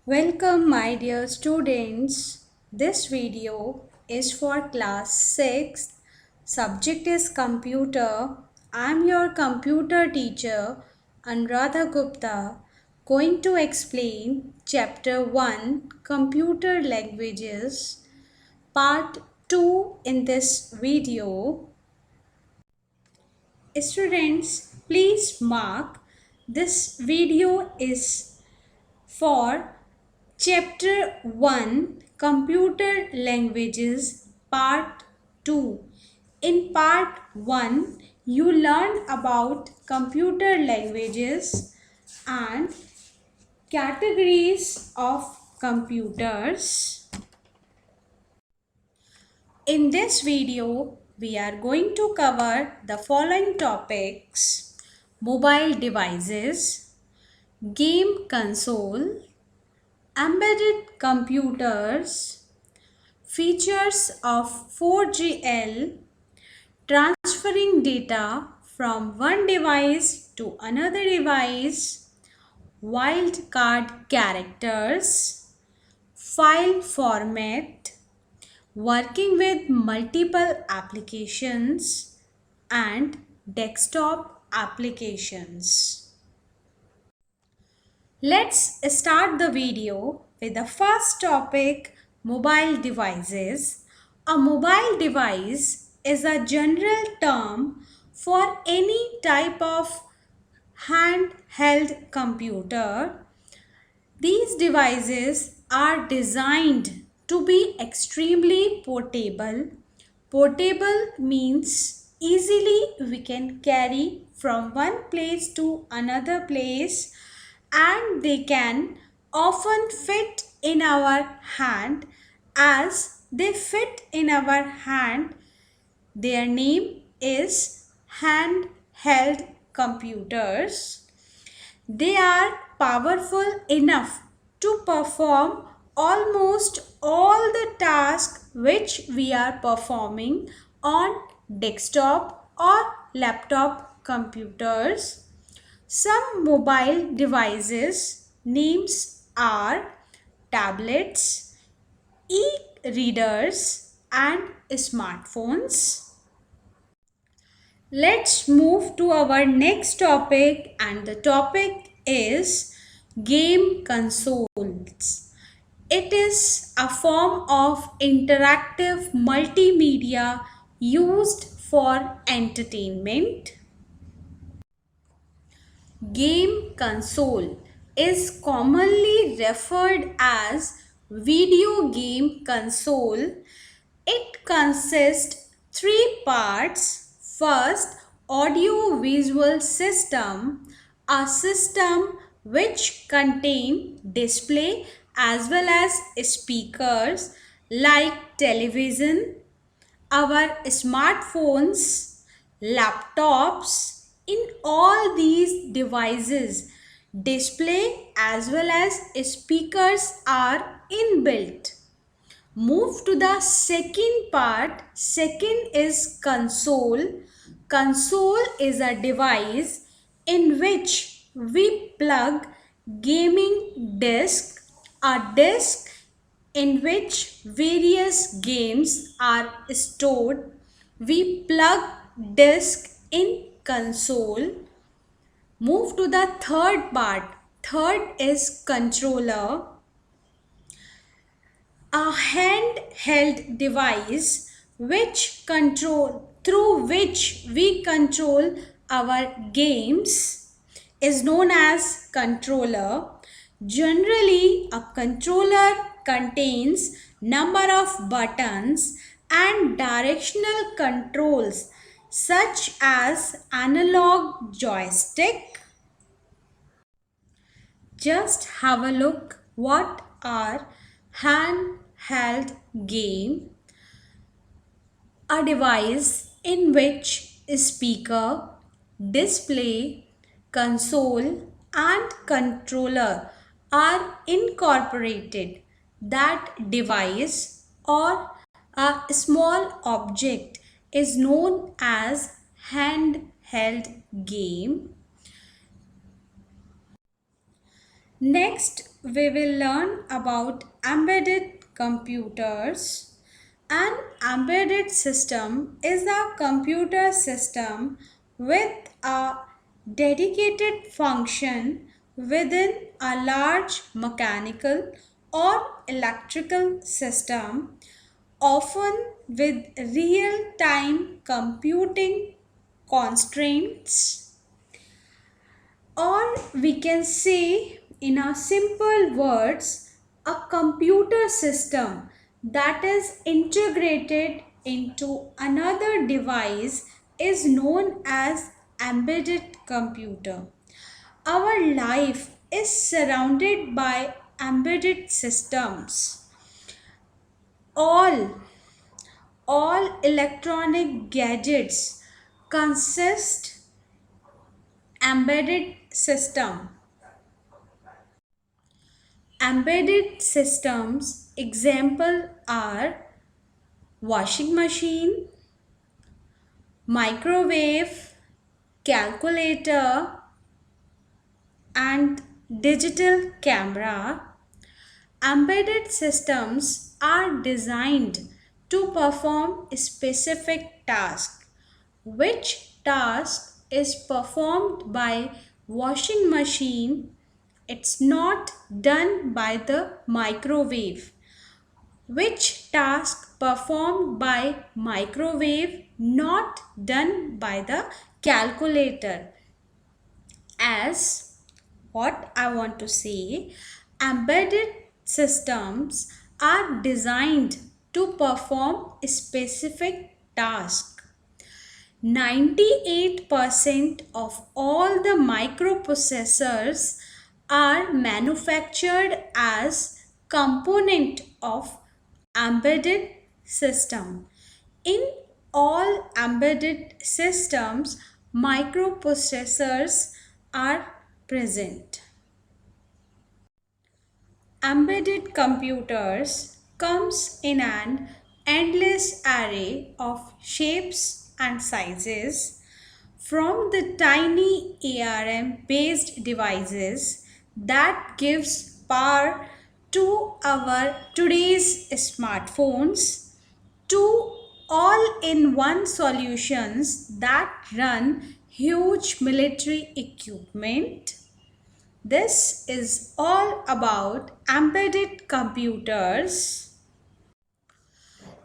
Welcome my dear students. This video is for class 6. Subject is computer. I am your computer teacher Anuradha Gupta going to explain chapter 1 computer languages part 2 in this video. Students, please mark this video is for Chapter 1 Computer Languages Part 2. In Part 1, you learned about computer languages and categories of computers. In this video, we are going to cover the following topics: mobile devices, game console, embedded computers, features of 4GL, transferring data from one device to another device, wildcard characters, file format, working with multiple applications, and desktop applications. Let's start the video with the first topic, mobile devices. A mobile device is a general term for any type of handheld computer. These devices are designed to be extremely portable. Portable means easily we can carry from one place to another place, and they can often fit in our hand. As they fit in our hand, their name is handheld computers. They are powerful enough to perform almost all the tasks which we are performing on desktop or laptop computers. Some mobile devices names are tablets, e-readers and smartphones. Let's move to our next topic, and the topic is game consoles. It is a form of interactive multimedia used for entertainment. Game console is commonly referred as video game console. It consists three parts. First, audio visual system, a system which contain display as well as speakers like television, our smartphones, laptops. In all these devices, display as well as speakers are inbuilt. Move to the second part. Second is console. Console is a device in which we plug gaming disc, a disc in which various games are stored. We plug disc in console. Move to the third part. Third is controller, a handheld device through which we control our games is known as controller. Generally, a controller contains number of buttons and directional controls such as analog joystick. Just have a look what are handheld game. A device in which speaker, display, console and controller are incorporated. That device or a small object is known as handheld game. Next, we will learn about embedded computers. An embedded system is a computer system with a dedicated function within a large mechanical or electrical system, often with real-time computing constraints, or we can say in a simple words, a computer system that is integrated into another device is known as embedded computer. Our life is surrounded by embedded systems. All all electronic gadgets consist embedded system. Embedded systems example are washing machine, microwave, calculator and digital camera. Embedded systems are designed to perform a specific task. Which task is performed by washing machine? It's not done by the microwave. Which task performed by microwave not done by the calculator? As what I want to say, embedded systems are designed to perform a specific task. 98% of all the microprocessors are manufactured as component of embedded system. In all embedded systems, microprocessors are present. Embedded computers comes in an endless array of shapes and sizes, from the tiny ARM based devices that gives power to our today's smartphones to all-in-one solutions that run huge military equipment. This is all about embedded computers.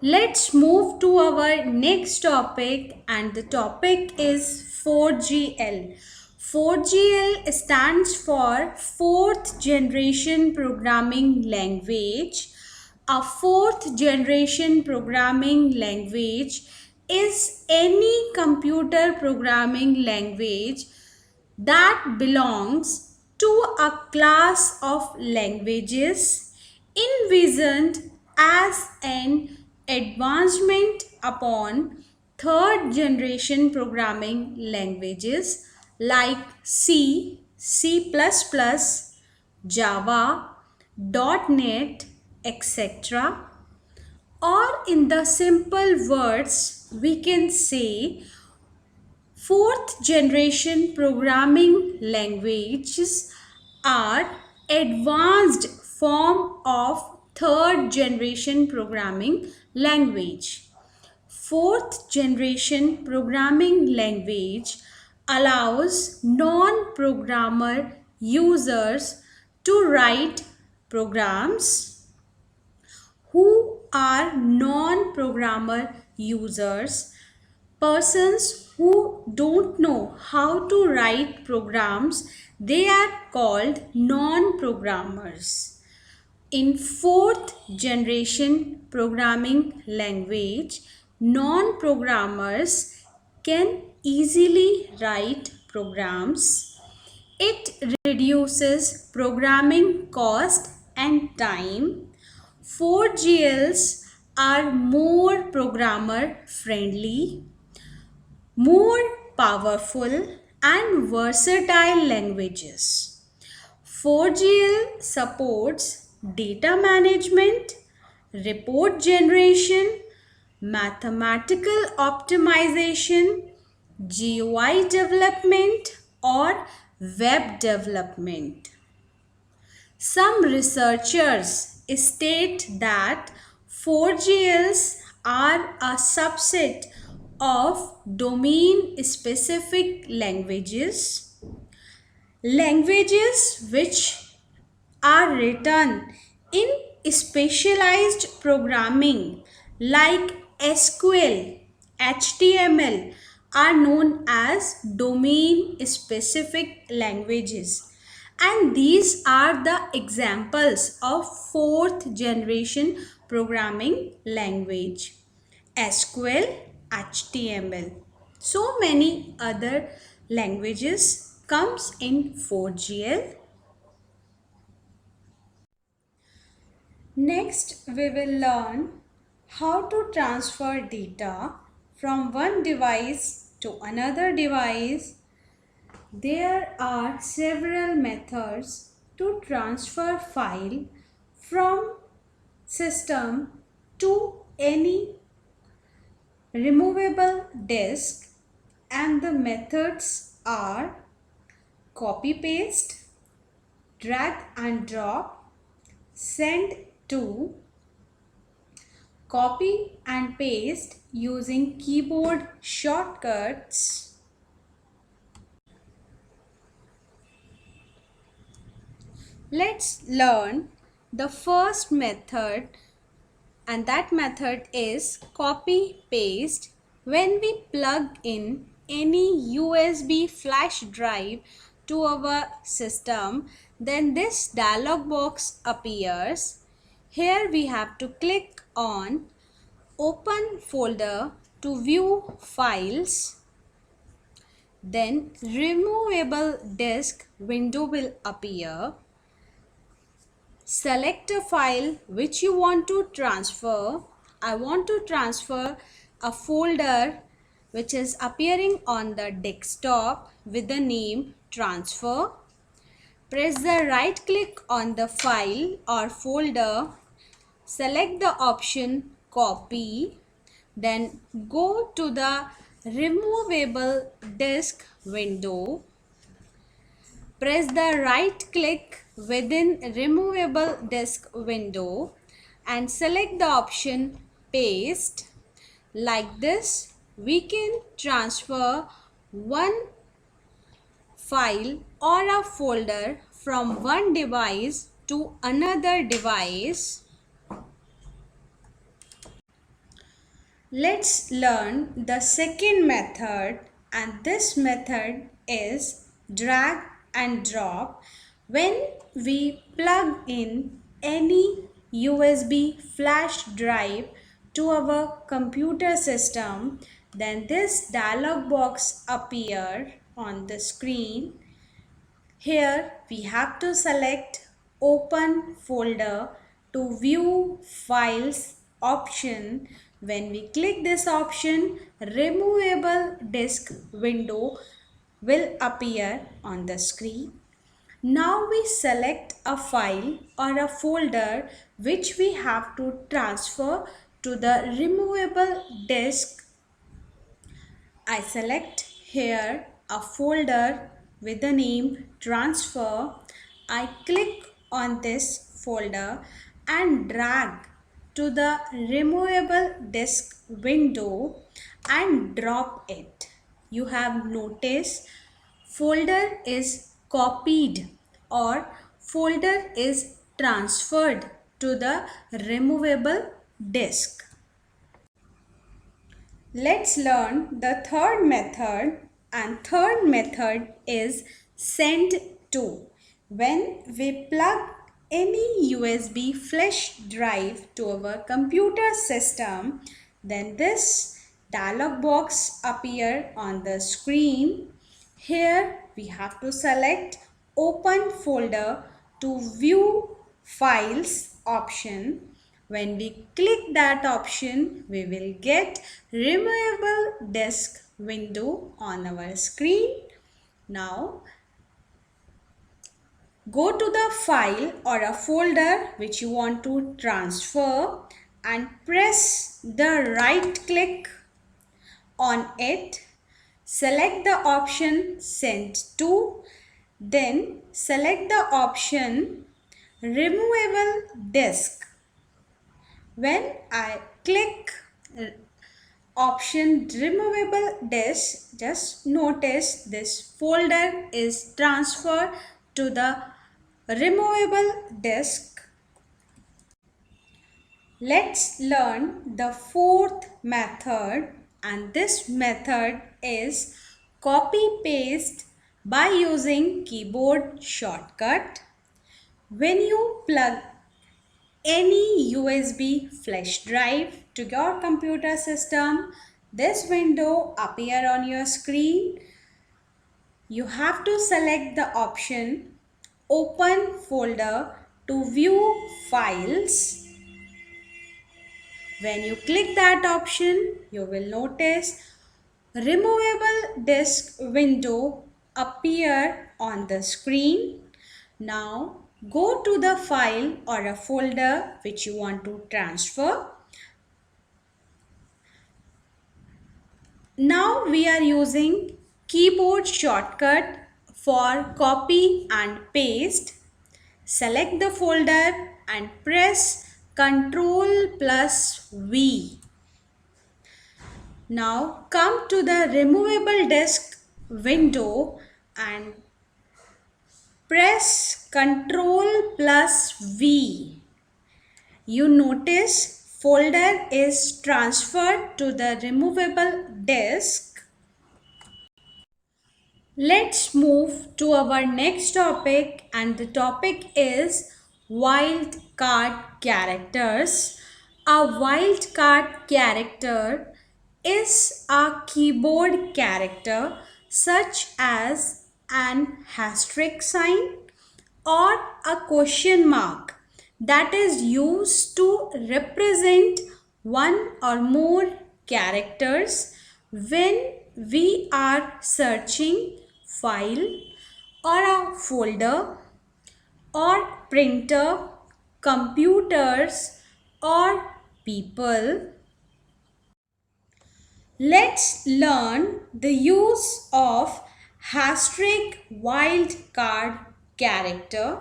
Let's move to our next topic, and the topic is 4GL. 4GL stands for Fourth Generation Programming Language. A fourth generation programming language is any computer programming language that belongs to a class of languages envisioned as an advancement upon third generation programming languages like C, C++, Java, .NET, etc. Or in the simple words, we can say fourth generation programming languages are advanced form of third generation programming language. Fourth generation programming language allows non-programmer users to write programs. Who are non-programmer users? Persons who don't know how to write programs, they are called non-programmers. In fourth generation programming language, non-programmers can easily write programs. It reduces programming cost and time. 4GLs are more programmer friendly, more powerful and versatile languages. 4GL supports data management, report generation, mathematical optimization, GUI development or web development. Some researchers state that 4GLs are a subset of domain specific languages, languages which are written in specialized programming like SQL, HTML are known as domain specific languages. And these are the examples of fourth generation programming language: SQL, HTML. So many other languages comes in 4GL. Next, we will learn how to transfer data from one device to another device. There are several methods to transfer file from system to any removable disk, and the methods are copy paste, drag and drop, send to, copy and paste using keyboard shortcuts. Let's learn the first method, and that method is copy paste. When we plug in any USB flash drive to our system, then this dialog box appears. Here we have to click on open folder to view files. Then removable disk window will appear. Select a file which you want to transfer. I want to transfer a folder which is appearing on the desktop with the name transfer. Press the right click on the file or folder. Select the option copy. Then go to the removable disk window. Press the right click within removable disk window and select the option paste. Like this, we can transfer one file or a folder from one device to another device. Let's learn the second method, and this method is drag and drop. When we plug in any USB flash drive to our computer system, then this dialog box appear on the screen. Here we have to select open folder to view files option. When we click this option, removable disk window will appear on the screen. Now we select a file or a folder which we have to transfer to the removable disk. I select here a folder with the name transfer. I click on this folder and drag to the removable disk window and drop it. You have noticed folder is copied or folder is transferred to the removable disk. Let's learn the third method, and third method is send to. When we plug any USB flash drive to our computer system, then this dialog box appear on the screen. Here we have to select open folder to view files option. When we click that option, we will get removable disk window on our screen. Now go to the file or a folder which you want to transfer and press the right click on it. Select the option send to, then select the option removable disk. When I click option removable disk, just notice this folder is transferred to the removable disk. Let's learn the fourth method, and this method is copy paste by using keyboard shortcut. When you plug any USB flash drive to your computer system, this window appear on your screen. You have to select the option Open Folder to view files. When you click that option, you will notice removable disk window appear on the screen. Now go to the file or a folder which you want to transfer. Now we are using keyboard shortcut for copy and paste. Select the folder and press Ctrl plus V. Now come to the removable disk window and press Ctrl plus V. You notice folder is transferred to the removable disk. Let's move to our next topic, and the topic is wildcard characters. A wildcard character is a keyboard character such as an asterisk sign or a question mark that is used to represent one or more characters when we are searching file or a folder or printer, computers or people. Let's learn the use of asterisk wildcard character.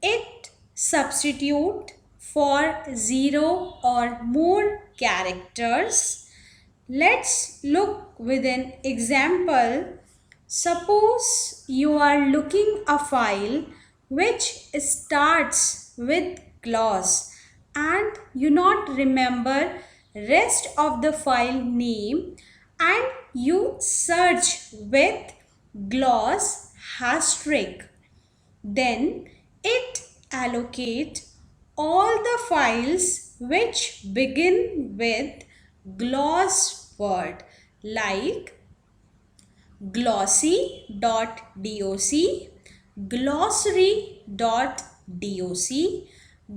It substitutes for 0 or more characters. Let's look with an example. Suppose you are looking a file which starts with gloss and you not remember rest of the file name, and you search with gloss asterisk. Then it allocate all the files which begin with gloss word like glossy.doc, glossary.doc,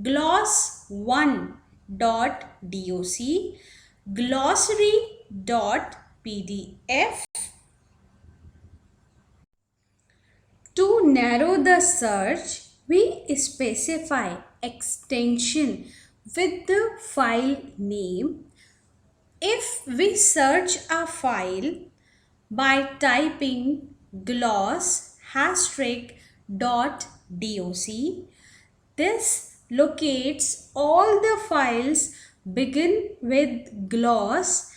gloss1.doc, glossary.pdf. To narrow the search, we specify extension with the file name. If we search a file by typing gloss asterisk dot doc, this locates all the files begin with gloss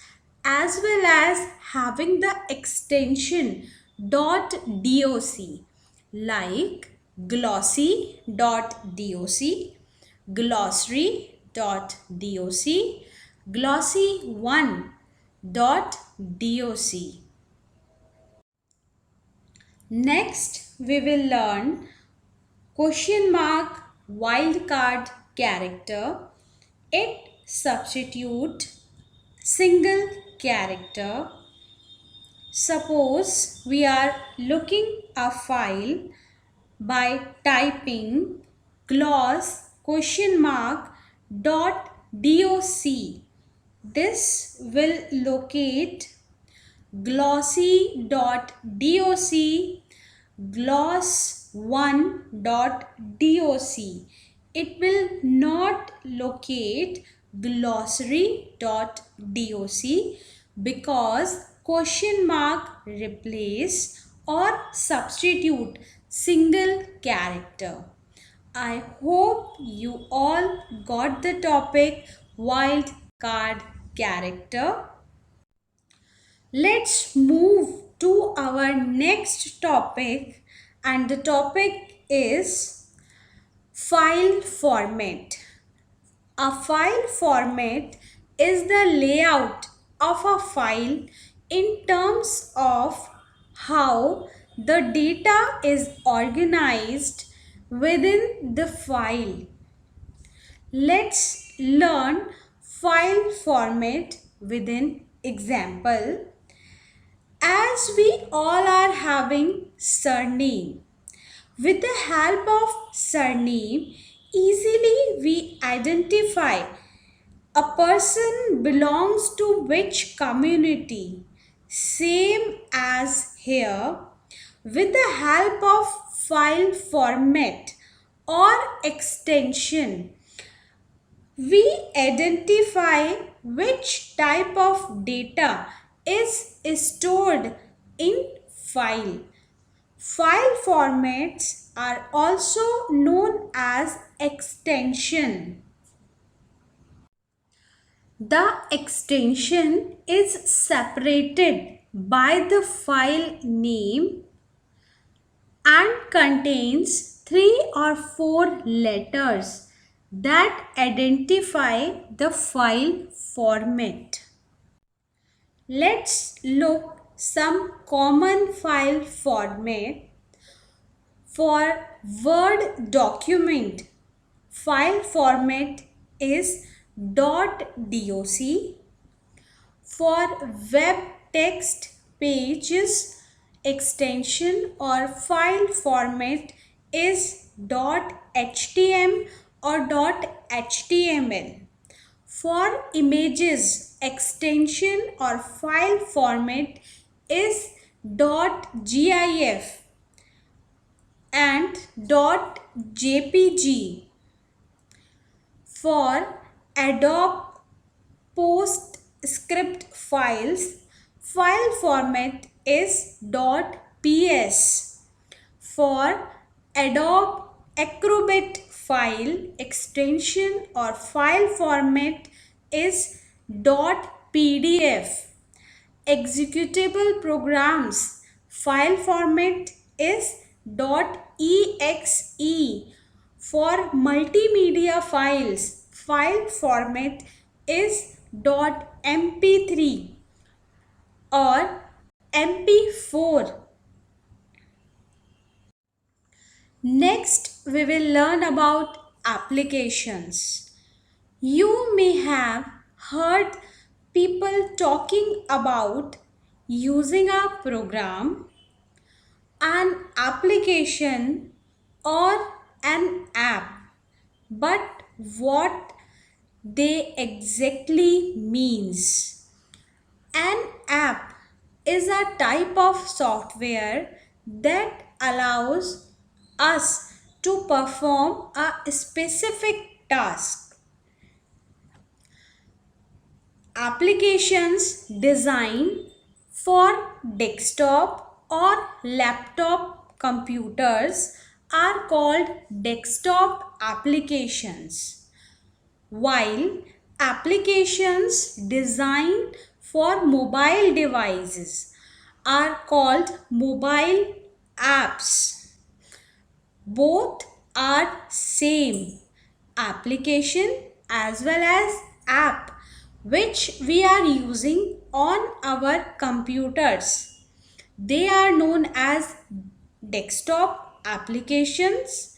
as well as having the extension .doc like glossy.doc, glossary.doc, glossy1.doc. Next, we will learn question mark wildcard character. It substitutes single character. Suppose we are looking a file by typing gloss question mark dot doc. This will locate glossy.doc, gloss1.doc. It will not locate glossary.doc because question mark replace or substitute single character. I hope you all got the topic Wildcard Character. Let's move to our next topic, and the topic is file format. A file format is the layout of a file in terms of how the data is organized within the file. Let's learn file format with an example. As we all are having surname, with the help of surname, easily we identify a person belongs to which community. Same as here, with the help of file format or extension, we identify which type of data is stored in file. File formats are also known as extension. The extension is separated by the file name and contains 3 or 4 letters that identify the file format. Let's look some common file format. For Word document, file format is .doc. For web text pages, extension or file format is .htm or .html. For images, extension or file format is .gif and .jpg. For Adobe PostScript files, file format is .ps. For Adobe Acrobat file, extension or file format is .pdf. Executable programs, file format is .exe. For multimedia files, file format is .mp3 or mp4. Next, we will learn about applications. You may have heard people talking about using a program, an application, or an app, but what they exactly means. An app is a type of software that allows us to perform a specific task. Applications designed for desktop or laptop computers are called desktop applications, while applications designed for mobile devices are called mobile apps. Both are same, application as well as app, which we are using on our computers. They are known as desktop applications,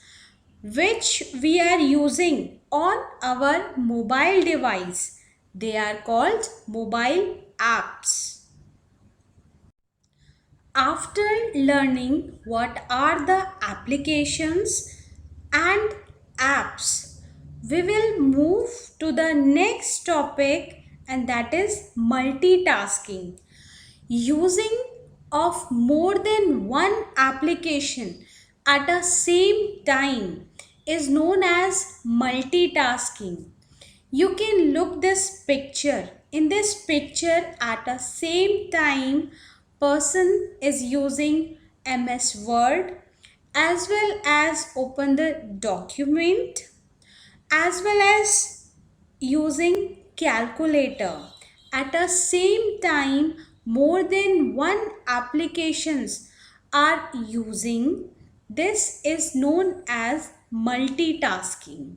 which we are using on our mobile device. They are called mobile apps. After learning what are the applications and apps, we will move to the next topic, and that is multitasking. Using of more than one application at a same time is known as multitasking. You can look this picture. In this picture, at the same time, person is using MS Word as well as open the document, as well as using calculator. At the same time, more than one applications are using. This is known as multitasking.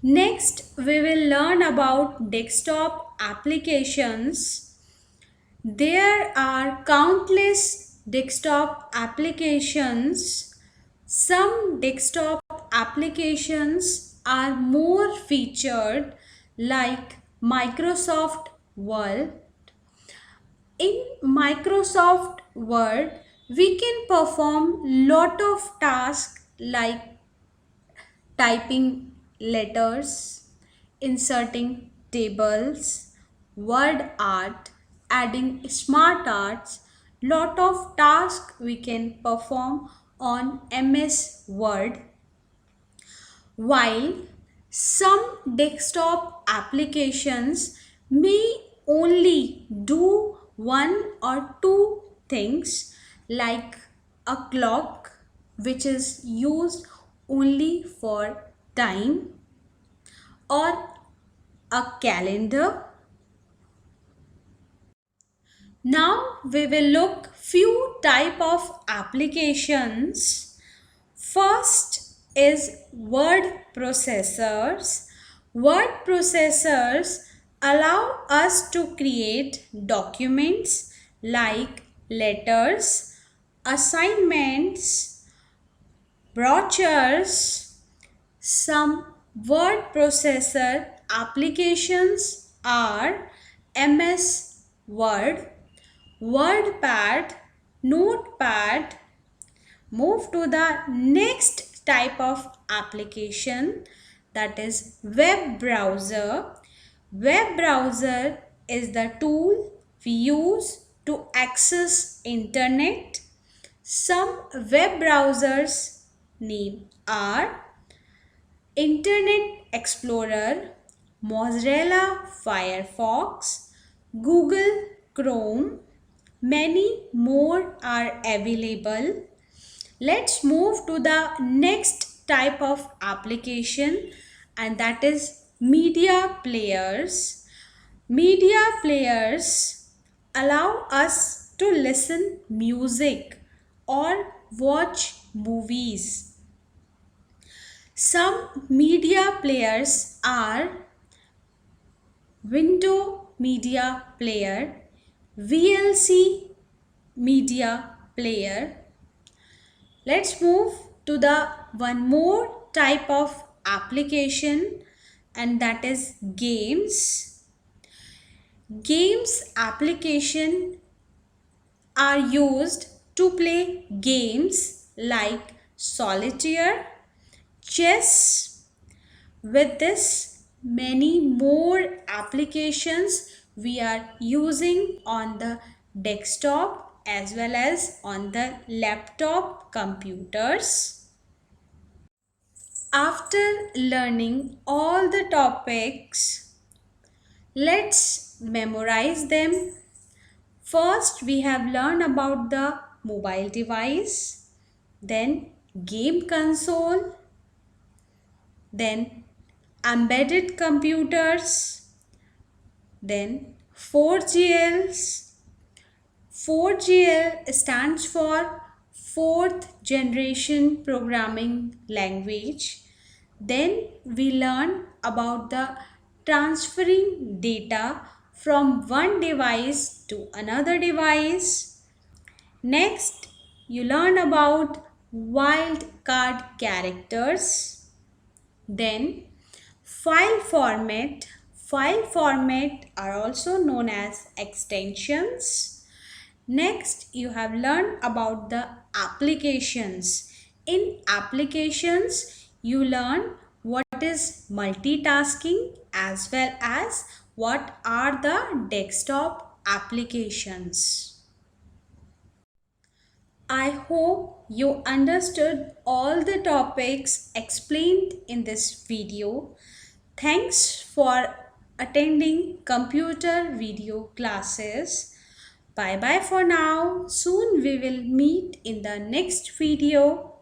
Next, we will learn about desktop applications. There are countless desktop applications. Some desktop applications are more featured, like Microsoft Word. In Microsoft Word, we can perform lot of tasks like typing letters, inserting tables, word art, adding smart arts, lot of tasks we can perform on MS Word, while some desktop applications may only do one or two things, like a clock, which is used only for time, or a calendar. Now we will look few type of applications. First is word processors. Word processors allow us to create documents like letters, assignments, brochures. Some word processor applications are MS Word, WordPad, Notepad. Move to the next type of application, that is web browser. Web browser is the tool we use to access internet. Some web browsers name are Internet Explorer, Mozilla Firefox, Google Chrome. Many more are available. Let's move to the next type of application, and that is media players. Media players allow us to listen music or watch movies. Some media players are Window Media Player, VLC Media Player. Let's move to the one more type of application, and that is games. Games application are used to play games like solitaire, chess. With this, many more applications we are using on the desktop as well as on the laptop computers. After learning all the topics, let's memorize them. First, we have learned about the mobile device, then game console, then embedded computers, then 4GLs. 4GL stands for fourth generation programming language. Then we learn about the transferring data from one device to another device. Next, you learn about wildcard characters. Then file format. File format are also known as extensions. Next, you have learned about the applications. In applications, you learn what is multitasking as well as what are the desktop applications. I hope you understood all the topics explained in this video. Thanks for attending computer video classes. Bye bye for now. Soon we will meet in the next video.